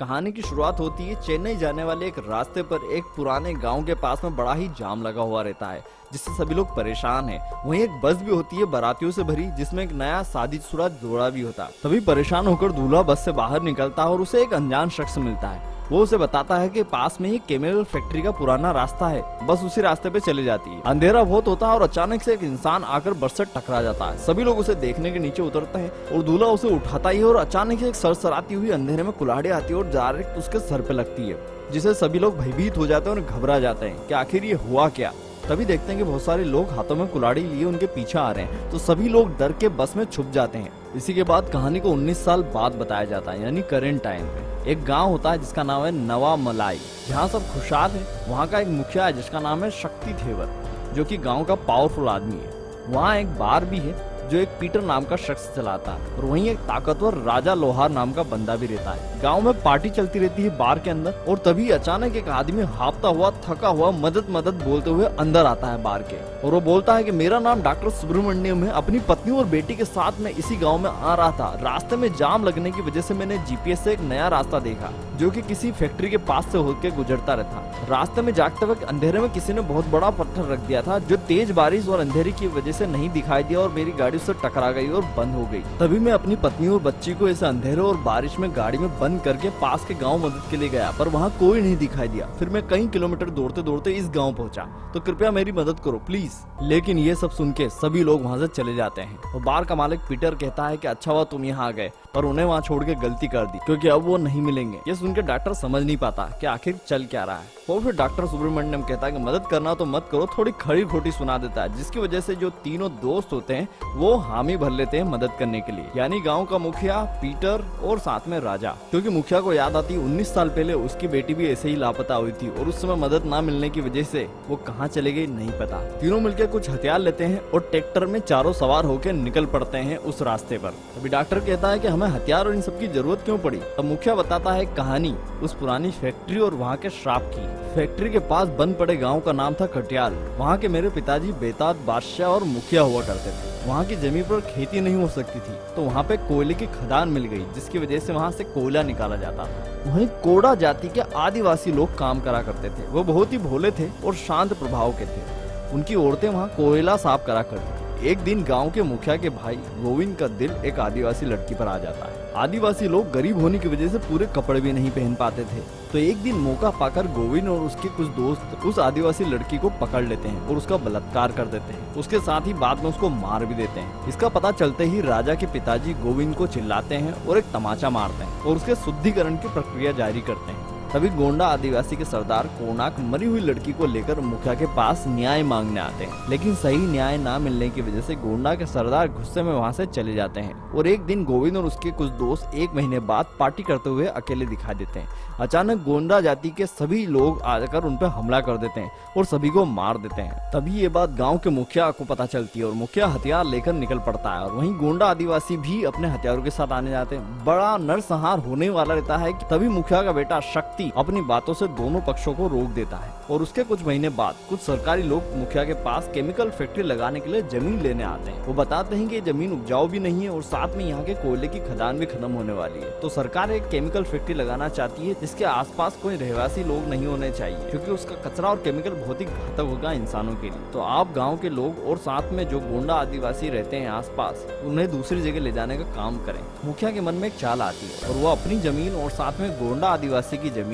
कहानी की शुरुआत होती है चेन्नई जाने वाले एक रास्ते पर। एक पुराने गांव के पास में बड़ा ही जाम लगा हुआ रहता है, जिससे सभी लोग परेशान हैं। वहीं एक बस भी होती है बारातियों से भरी, जिसमें एक नया शादीशुदा जोड़ा भी होता है। तभी परेशान होकर दूल्हा बस से बाहर निकलता है और उसे एक अनजान शख्स मिलता है। वो उसे बताता है कि पास में ही केमिकल फैक्ट्री का पुराना रास्ता है, बस उसी रास्ते पे चले जाती है। अंधेरा बहुत होता है और अचानक से एक इंसान आकर बस से टकरा जाता है। सभी लोग उसे देखने के नीचे उतरते हैं और दूल्हा उसे उठाता ही है और अचानक से एक सरसराती हुई अंधेरे में कुल्हाड़ी आती है और डायरेक्ट उसके सर पे लगती है, जिसे सभी लोग भयभीत हो जाते हैं और घबरा जाते हैं कि आखिर ये हुआ क्या। तभी देखते हैं कि बहुत सारे लोग हाथों में कुल्हाड़ी लिए उनके पीछे आ रहे हैं, तो सभी लोग डर के बस में छुप जाते हैं। इसी के बाद कहानी को 19 साल बाद बताया जाता है, यानी करेंट टाइम पे। एक गांव होता है जिसका नाम है नवा मलाई, जहाँ सब खुशहाल है। वहाँ का एक मुखिया है जिसका नाम है शक्ति थेवर, जो कि गांव का पावरफुल आदमी है। वहाँ एक बार भी है जो एक पीटर नाम का शख्स चलाता है, और वहीं एक ताकतवर राजा लोहार नाम का बंदा भी रहता है। गांव में पार्टी चलती रहती है बार के अंदर, और तभी अचानक एक आदमी हाफता हुआ थका हुआ मदद मदद बोलते हुए अंदर आता है बार के, और वो बोलता है कि मेरा नाम डॉक्टर सुब्रमण्यम है, अपनी पत्नी और बेटी के साथ मैं इसी गाँव में आ रहा था। रास्ते में जाम लगने की वजह से मैंने जीपीएस से एक नया रास्ता देखा जो कि किसी फैक्ट्री के पास से होकर गुजरता रहता। रास्ते में जागते वक्त अंधेरे में किसी ने बहुत बड़ा पत्थर रख दिया था, जो तेज बारिश और अंधेरे की वजह से नहीं दिखाई दिया और मेरी गाड़ी उससे टकरा गई और बंद हो गई। तभी मैं अपनी पत्नी और बच्ची को इस अंधेरे और बारिश में गाड़ी में बंद करके पास के गांव मदद के लिए गया, पर वहाँ कोई नहीं दिखाई दिया। फिर मैं कई किलोमीटर दौड़ते दौड़ते इस गांव पहुंचा, तो कृपया मेरी मदद करो प्लीज। लेकिन ये सब सुन के सभी लोग वहाँ से चले जाते हैं, और बार का मालिक पीटर कहता है कि अच्छा हुआ तुम यहाँ आ गए, पर उन्हें वहाँ छोड़ के गलती कर दी, क्योंकि अब वो नहीं मिलेंगे। ये सुन के डॉक्टर समझ नहीं पाता कि आखिर चल क्या रहा है। और फिर डॉक्टर सुब्रमण्यम कहता है कि मदद करना तो मत करो, थोड़ी खड़ी खोटी सुना देता है, जिसकी वजह से जो तीनों दोस्त होते हैं वो हामी भर लेते हैं मदद करने के लिए, यानी गांव का मुखिया, पीटर और साथ में राजा। क्योंकि मुखिया को याद आती 19 साल पहले उसकी बेटी भी ऐसे ही लापता हुई थी, और उस समय मदद ना मिलने की वजह से वो कहाँ चले गई नहीं पता। तीनों मिलकर कुछ हथियार लेते हैं और ट्रैक्टर में चारों सवार होकर निकल पड़ते हैं उस रास्ते पर। अभी डॉक्टर कहता है कि हमें हथियार और इन सब की जरूरत क्यों पड़ी। अब मुखिया बताता है कहानी उस पुरानी फैक्ट्री और वहाँ के श्राप की। फैक्ट्री के पास बंद पड़े गांव का नाम था कटियाल। वहाँ के मेरे पिताजी बेताज बादशाह और मुखिया हुआ करते थे। वहाँ की जमीन पर खेती नहीं हो सकती थी, तो वहाँ पे कोयले की खदान मिल गई, जिसकी वजह से वहाँ से कोयला निकाला जाता था। वहीं कोड़ा जाति के आदिवासी लोग काम करा करते थे। वो बहुत ही भोले थे और शांत प्रभाव के थे। उनकी औरतें वहाँ कोयला साफ करा करती थी। एक दिन गांव के मुखिया के भाई गोविंद का दिल एक आदिवासी लड़की पर आ जाता है। आदिवासी लोग गरीब होने की वजह से पूरे कपड़े भी नहीं पहन पाते थे, तो एक दिन मौका पाकर गोविंद और उसके कुछ दोस्त उस आदिवासी लड़की को पकड़ लेते हैं और उसका बलात्कार कर देते हैं। उसके साथ ही बाद में उसको मार भी देते हैं। इसका पता चलते ही राजा के पिताजी गोविंद को चिल्लाते हैं और एक तमाचा मारते हैं और उसके शुद्धिकरण की प्रक्रिया जारी करते हैं। तभी गोंडा आदिवासी के सरदार कोणाक मरी हुई लड़की को लेकर मुखिया के पास न्याय मांगने आते हैं, लेकिन सही न्याय ना मिलने की वजह से गोंडा के सरदार गुस्से में वहां से चले जाते हैं। और एक दिन गोविंद और उसके कुछ दोस्त 1 महीने बाद पार्टी करते हुए अकेले दिखाई देते हैं। अचानक गोंडा जाति के सभी लोग आकर उन पर हमला कर देते हैं और सभी को मार देते हैं। तभी ये बात गाँव के मुखिया को पता चलती है और मुखिया हथियार लेकर निकल पड़ता है, और वहीं गोंडा आदिवासी भी अपने हथियारों के साथ आने जाते हैं। बड़ा नरसंहार होने वाला रहता है। तभी मुखिया का बेटा शक्ति अपनी बातों से दोनों पक्षों को रोक देता है, और उसके कुछ महीने बाद कुछ सरकारी लोग मुखिया के पास केमिकल फैक्ट्री लगाने के लिए जमीन लेने आते हैं। वो बताते हैं कि ये जमीन उपजाऊ भी नहीं है और साथ में यहाँ के कोयले की खदान भी खत्म होने वाली है, तो सरकार एक केमिकल फैक्ट्री लगाना चाहती है जिसके आसपास कोई रहवासी लोग नहीं होने चाहिए, क्योंकि उसका कचरा और केमिकल बहुत ही घातक होगा इंसानों के लिए। तो आप गाँव के लोग और साथ में जो गोंडा आदिवासी रहते हैं आसपास, उन्हें दूसरी जगह ले जाने का काम करें। मुखिया के मन में एक चाल आती है और वो अपनी जमीन और साथ में गोंडा आदिवासी की जमीन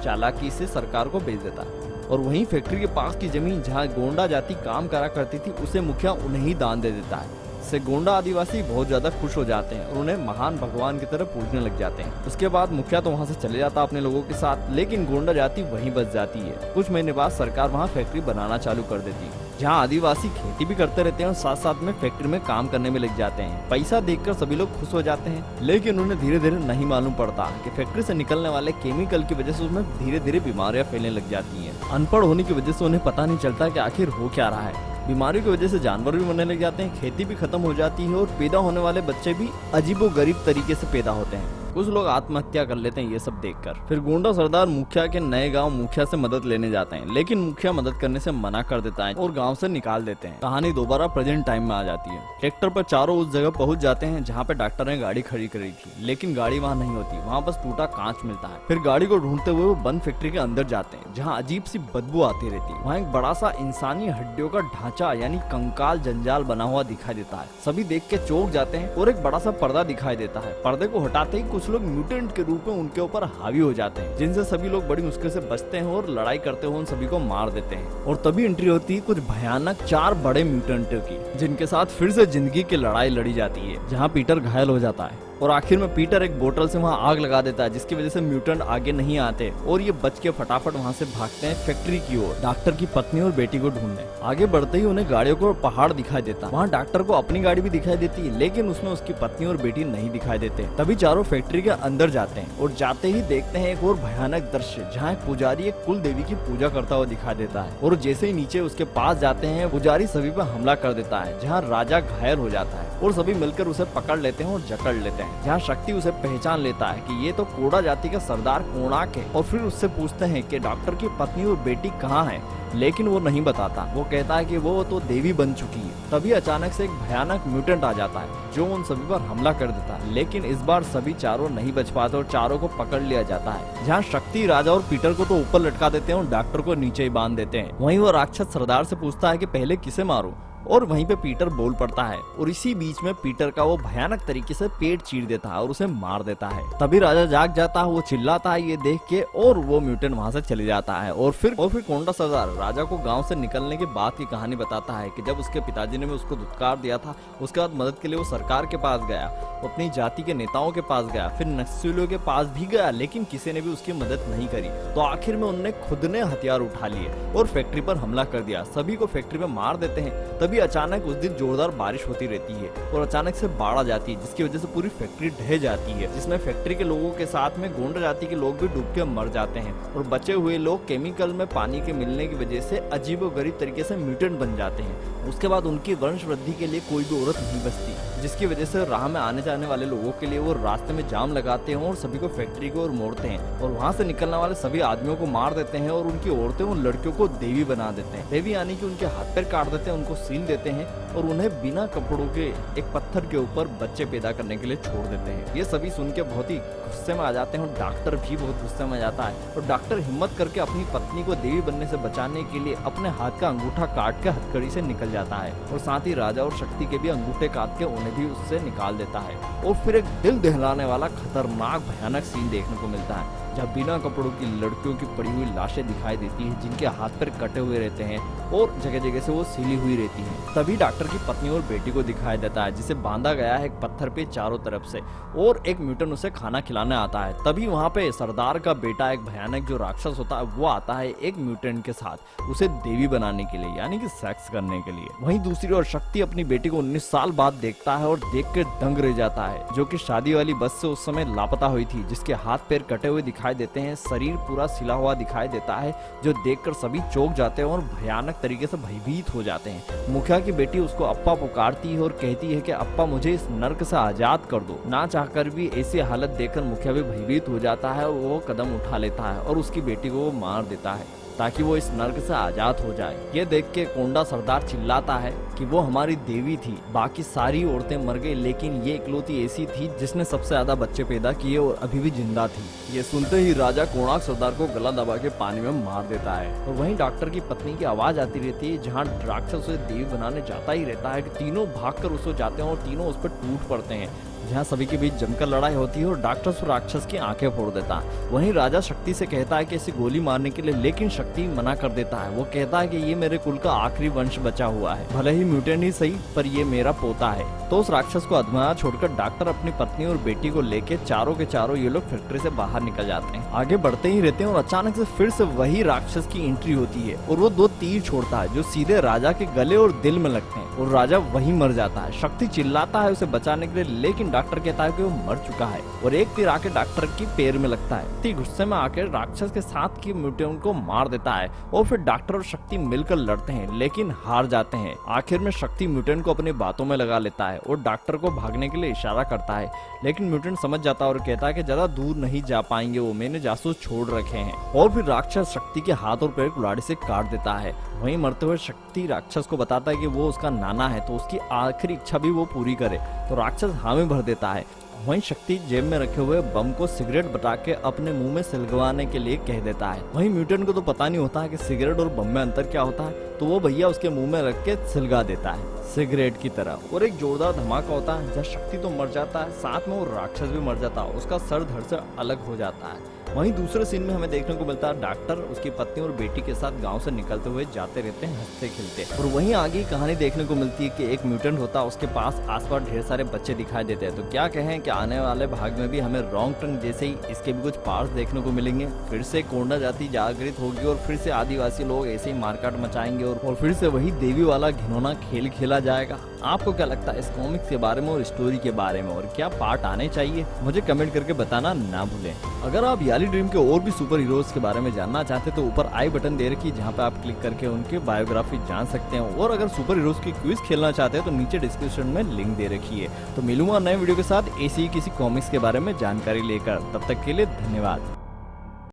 चालाकी से सरकार को बेच देता है, और वहीं फैक्ट्री के पास की जमीन जहां गोंडा जाति काम करा करती थी उसे मुखिया उन्हें ही दान दे देता है। इससे गोंडा आदिवासी बहुत ज्यादा खुश हो जाते हैं और उन्हें महान भगवान की तरह पूजने लग जाते हैं। उसके बाद मुखिया तो वहां से चले जाता अपने लोगों के साथ, लेकिन गोंडा जाति वहीं बच जाती है। कुछ महीने बाद सरकार वहां फैक्ट्री बनाना चालू कर देती है, जहां आदिवासी खेती भी करते रहते हैं और साथ साथ में फैक्ट्री में काम करने में लग जाते हैं। पैसा देखकर सभी लोग खुश हो जाते हैं, लेकिन उन्हें धीरे धीरे नहीं मालूम पड़ता कि फैक्ट्री से निकलने वाले केमिकल की वजह से उसमें धीरे धीरे बीमारियां फैलने लग जाती हैं। अनपढ़ होने की वजह से उन्हें पता नहीं चलता कि आखिर हो क्या रहा है। बीमारियों की वजह से जानवर भी मरने लग जाते हैं, खेती भी खत्म हो जाती है और पैदा होने वाले बच्चे भी अजीबोगरीब तरीके से पैदा होते हैं। कुछ लोग आत्महत्या कर लेते हैं ये सब देखकर। फिर गुंडा सरदार मुखिया के नए गांव मुखिया से मदद लेने जाते हैं, लेकिन मुखिया मदद करने से मना कर देता है और गांव से निकाल देते हैं। कहानी दोबारा प्रेजेंट टाइम में आ जाती है। ट्रैक्टर पर चारों उस जगह पहुंच जाते हैं जहाँ पे डॉक्टर ने गाड़ी खड़ी करी थी, लेकिन गाड़ी वहाँ नहीं होती, वहाँ बस टूटा कांच मिलता है। फिर गाड़ी को ढूंढते हुए वो बंद फैक्ट्री के अंदर जाते हैं जहाँ अजीब सी बदबू आती रहती है। वहाँ एक बड़ा सा इंसानी हड्डियों का ढांचा यानी कंकाल जंजाल बना हुआ दिखाई देता है। सभी देख के चौंक जाते हैं और एक बड़ा सा पर्दा दिखाई देता है। पर्दे को हटाते ही कुछ लोग म्यूटेंट के रूप में उनके ऊपर हावी हो जाते हैं, जिनसे सभी लोग बड़ी मुश्किल से बचते हैं और लड़ाई करते हुए उन सभी को मार देते हैं। और तभी एंट्री होती है कुछ भयानक 4 बड़े म्यूटेंटों की, जिनके साथ फिर से जिंदगी की लड़ाई लड़ी जाती है, जहाँ पीटर घायल हो जाता है और आखिर में पीटर एक बोतल से वहाँ आग लगा देता है, जिसकी वजह से म्यूटेंट आगे नहीं आते और ये बच के फटाफट वहाँ से भागते हैं फैक्ट्री की ओर डॉक्टर की पत्नी और बेटी को ढूंढने। आगे बढ़ते ही उन्हें गाड़ियों को पहाड़ दिखाई देता। वहाँ डॉक्टर को अपनी गाड़ी भी दिखाई देती है, लेकिन उसमें उसकी पत्नी और बेटी नहीं दिखाई देते। तभी चारों फैक्ट्री के अंदर जाते हैं और जाते ही देखते हैं एक और भयानक दृश्य, जहाँ एक पुजारी एक कुल देवी की पूजा करता हुआ दिखाई देता है और जैसे ही नीचे उसके पास जाते हैं पुजारी सभी पर हमला कर देता है, जहाँ राजा घायल हो जाता है और सभी मिलकर उसे पकड़ लेते हैं और जकड़ लेते हैं। जहाँ शक्ति उसे पहचान लेता है कि ये तो कोड़ा जाति का सरदार कोणार्क है और फिर उससे पूछते हैं कि डॉक्टर की पत्नी और बेटी कहाँ है, लेकिन वो नहीं बताता। वो कहता है कि वो तो देवी बन चुकी है। तभी अचानक से एक भयानक म्यूटेंट आ जाता है जो उन सभी पर हमला कर देता है, लेकिन इस बार सभी चारों नहीं बच पाते और चारों को पकड़ लिया जाता है। जहाँ शक्ति राजा और पीटर को तो ऊपर लटका देते हैं और डॉक्टर को नीचे ही बांध देते हैं। वहीं वो राक्षस सरदार से पूछता है कि पहले किसे मारूं, और वहीं पे पीटर बोल पड़ता है और इसी बीच में पीटर का वो भयानक तरीके से पेट चीर देता है और उसे मार देता है। तभी राजा जाग जाता है, वो चिल्लाता है ये देख के और वो म्यूटेंट वहां से चले जाता है। और फिर कोंडा सरदार राजा को गांव से निकलने के बाद की कहानी बताता है कि जब उसके पिताजी ने भी उसको धुतकार दिया था, उसके बाद मदद के लिए वो सरकार के पास गया, अपनी जाति के नेताओं के पास गया, फिर नक्सलियों के पास भी गया, लेकिन किसी ने भी उसकी मदद नहीं करी। तो आखिर में उन्होंने खुद ने हथियार उठा लिए और फैक्ट्री पर हमला कर दिया। सभी को फैक्ट्री में मार देते हैं। तभी अचानक उस दिन जोरदार बारिश होती रहती है और अचानक से बाढ़ आ जाती है, जिसकी वजह से पूरी फैक्ट्री ढह जाती है, जिसमें फैक्ट्री के लोगों के साथ में गोंड जाति के लोग भी डूब के मर जाते हैं और बचे हुए लोग केमिकल में पानी के मिलने की वजह से अजीबोगरीब तरीके से म्यूटेंट बन जाते हैं। उसके बाद उनकी वंश वृद्धि के लिए कोई भी औरत नहीं बचती, जिसकी वजह से राह में आने जाने वाले लोगों के लिए वो रास्ते में जाम लगाते हैं और सभी को फैक्ट्री की ओर मोड़ते हैं और वहाँ से निकलने वाले सभी आदमियों को मार देते हैं और उनकी औरतें उन लड़कियों को देवी बना देते हैं। देवी यानी कि उनके हाथ पैर काट देते हैं, उनको सील देते हैं और उन्हें बिना कपड़ों के एक पत्थर के ऊपर बच्चे पैदा करने के लिए छोड़ देते हैं। ये सभी सुन के बहुत ही गुस्से में आ जाते हैं और डॉक्टर भी बहुत गुस्से में आ जाता है और डॉक्टर हिम्मत करके अपनी पत्नी को देवी बनने से बचाने के लिए अपने हाथ का अंगूठा काट के हथकड़ी से निकल जाता है और साथ ही राजा और शक्ति के भी अंगूठे काट के उन्हें भी उससे निकाल देता है। और फिर एक दिल दहलाने वाला खतरनाक भयानक सीन देखने को मिलता है, जहाँ बिना कपड़ों की लड़कियों की पड़ी हुई लाशें दिखाई देती है, जिनके हाथ पैर कटे हुए रहते हैं और जगह जगह से वो सीली हुई रहती है। तभी डॉक्टर की पत्नी और बेटी को दिखाई देता है, जिसे बांधा गया है एक पत्थर पे चारों तरफ से और एक म्यूटेंट उसे खाना खिलाने आता है। तभी वहाँ पे सरदार का बेटा एक भयानक जो राक्षस होता है वो आता है एक म्यूटेंट के साथ उसे देवी बनाने के लिए, यानी कि सेक्स करने के लिए। वहीं दूसरी ओर शक्ति अपनी बेटी को 19 साल बाद देखता है और देख के दंग रह जाता है, जो कि शादी वाली बस से उस समय लापता हुई थी, जिसके हाथ पैर कटे हुए दिखाई देते हैं, शरीर पूरा सिला हुआ दिखाई देता है, जो देखकर सभी चौंक जाते हैं और भयानक तरीके से भयभीत हो जाते हैं। मुखिया की बेटी उसको अप्पा पुकारती है और कहती है कि अप्पा मुझे इस नर्क से आजाद कर दो। ना चाहकर भी ऐसी हालत देखकर मुखिया भी भयभीत हो जाता है और वो कदम उठा लेता है और उसकी बेटी को वो मार देता है ताकि वो इस नर्क से आजाद हो जाए। ये देख के कोंडा सरदार चिल्लाता है कि वो हमारी देवी थी, बाकी सारी औरतें मर गई, लेकिन ये इकलौती ऐसी थी जिसने सबसे ज्यादा बच्चे पैदा किए और अभी भी जिंदा थी। ये सुनते ही राजा कोणार्क सरदार को गला दबा के पानी में मार देता है और वहीं डॉक्टर की पत्नी की आवाज आती रहती है, जहाँ राक्षस उसे देवी बनाने जाता ही रहता है कि तीनों भागकर उसको जाते हैं और तीनों उस पर टूट पड़ते हैं, जहाँ सभी के बीच जमकर लड़ाई होती है और डॉक्टर उस राक्षस की आंखें फोड़ देता है। वहीं राजा शक्ति से कहता है कि इसे गोली मारने के लिए, लेकिन शक्ति मना कर देता है। वो कहता है कि ये मेरे कुल का आखिरी वंश बचा हुआ है, भले ही म्यूटेंट ही सही, पर ये मेरा पोता है। तो उस राक्षस को अधमरा छोड़कर डॉक्टर अपनी पत्नी और बेटी को लेके चारों के चारों ये लोग फैक्ट्री से बाहर निकल जाते हैं। आगे बढ़ते ही रहते हैं और अचानक से फिर से वही राक्षस की एंट्री होती है और वो 2 तीर छोड़ता है जो सीधे राजा के गले और दिल में लगते हैं। और राजा वहीं मर जाता है। शक्ति चिल्लाता है उसे बचाने के लिए, लेकिन डॉक्टर कहता है कि वो मर चुका है और एक तीर आके डॉक्टर की पैर में लगता है। शक्ति गुस्से में आकर राक्षस के साथ की म्यूटेंट को मार देता है और फिर डॉक्टर और शक्ति मिलकर लड़ते हैं, लेकिन हार जाते हैं। आखिर में शक्ति म्यूटेंट को अपनी बातों में लगा लेता है और डॉक्टर को भागने के लिए इशारा करता है, लेकिन म्यूटेंट समझ जाता है और कहता है कि ज्यादा दूर नहीं जा पाएंगे, वो मैंने जासूस छोड़ रखे हैं। और फिर राक्षस शक्ति के हाथ और पैर कुल्हाड़ी से काट देता है। वहीं मरते हुए शक्ति राक्षस को बताता है कि वो उसका नाना है, तो उसकी आखिरी इच्छा भी वो पूरी करे। तो राक्षस हामी भर देता है। वहीं शक्ति जेब में रखे हुए बम को सिगरेट बटा के अपने मुंह में सिलगवाने के लिए कह देता है। वहीं म्यूटेंट को तो पता नहीं होता है कि सिगरेट और बम में अंतर क्या होता है, तो वो भैया उसके मुंह में रख के सिलगा देता है सिगरेट की तरह। और एक जोरदार धमाका होता है जहाँ शक्ति तो मर जाता है, साथ में वो राक्षस भी मर जाता है, उसका सर धड़ से अलग हो जाता है। वहीं दूसरे सीन में हमें देखने को मिलता है डॉक्टर उसकी पत्नी और बेटी के साथ गांव से निकलते हुए जाते रहते हैं हंसते खेलते। और वहीं आगे कहानी देखने को मिलती है कि एक म्यूटेंट होता है, उसके पास आसपास ढेर सारे बच्चे दिखाई देते हैं। तो क्या कहें कि आने वाले भाग में भी हमें रॉन्ग टर्न जैसे ही इसके भी कुछ पार्ट्स देखने को मिलेंगे। फिर से कोंडा जाति जागृत होगी और फिर से आदिवासी लोग ऐसे ही मारकाट मचाएंगे और फिर से वही देवी वाला घिनौना खेल खेला जाएगा। आपको क्या लगता है इस कॉमिक्स के बारे में और स्टोरी के बारे में, और क्या पार्ट आने चाहिए? मुझे कमेंट करके बताना ना भूलें। अगर आप याली ड्रीम के और भी सुपर हीरोज के बारे में जानना चाहते तो ऊपर आई बटन दे रखी, जहां पे आप क्लिक करके उनकी बायोग्राफी जान सकते हैं। और अगर सुपर हीरोज की क्विज खेलना चाहते हैं तो नीचे डिस्क्रिप्शन में लिंक दे रखी है। तो मिलूंगा नए वीडियो के साथ ऐसी ही किसी कॉमिक्स के बारे में जानकारी लेकर। तब तक के लिए धन्यवाद।